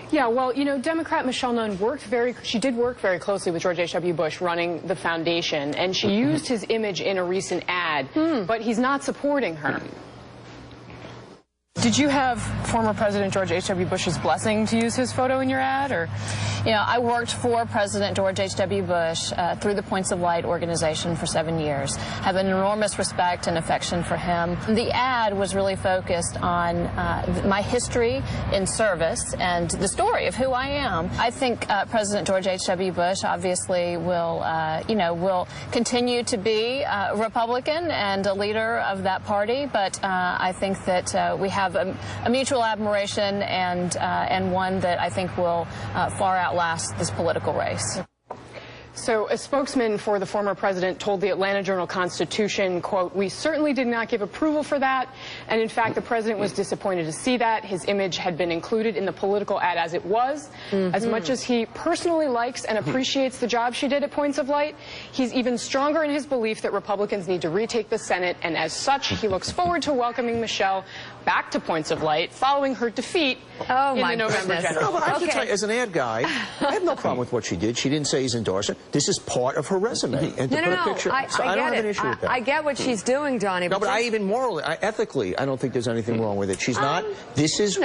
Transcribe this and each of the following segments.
Yeah, well, you know, Democrat Michelle Nunn she did work very closely with George H.W. Bush running the foundation, and she used his image in a recent ad, but he's not supporting her. Did you have former President George H.W. Bush's blessing to use his photo in your ad, or? You know, I worked for President George H.W. Bush through the Points of Light organization for 7 years. Have an enormous respect and affection for him. The ad was really focused on my history in service and the story of who I am. I think President George H.W. Bush obviously will continue to be a Republican and a leader of that party, but I think that we have a mutual admiration and one that I think will far outlast this political race. So a spokesman for the former president told the Atlanta Journal-Constitution, quote, "We certainly did not give approval for that, and in fact the president was disappointed to see that. His image had been included in the political ad as it was. As much as he personally likes and appreciates the job she did at Points of Light, he's even stronger in his belief that Republicans need to retake the Senate, and as such he looks forward to welcoming Michelle back to Points of Light following her defeat in the November general." No, but I have to tell you, as an ad guy, I have no problem with what she did. She didn't say he's endorsing. This is part of her resume. And to put a picture, I don't have an issue with that. I get what she's doing, Donnie. No, but I even morally, ethically, I don't think there's anything wrong with it. She's not. This is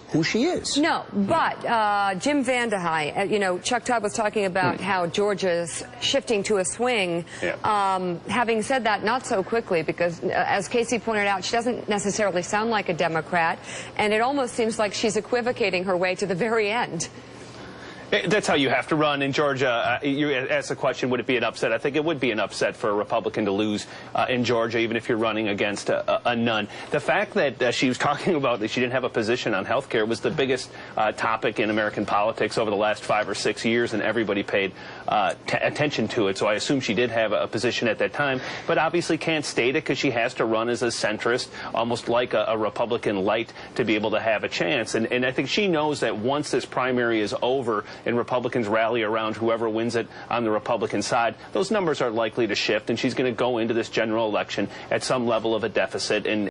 who she is. No, but Jim Vandehei, you know, Chuck Todd was talking about how Georgia's shifting to a swing. Yeah. Having said that, not so quickly, because as Casey pointed out, she doesn't necessarily sound like a Democrat, and it almost seems like she's equivocating her way to the very end. That's how you have to run in Georgia. You asked the question, would it be an upset? I think it would be an upset for a Republican to lose in Georgia, even if you're running against a Nunn. The fact that she was talking about that she didn't have a position on health care was the biggest topic in American politics over the last 5 or 6 years, and everybody paid attention to it. So I assume she did have a position at that time, but obviously can't state it because she has to run as a centrist, almost like a Republican light, to be able to have a chance. And I think she knows that once this primary is over, and Republicans rally around whoever wins it on the Republican side, those numbers are likely to shift, and she's going to go into this general election at some level of a deficit. And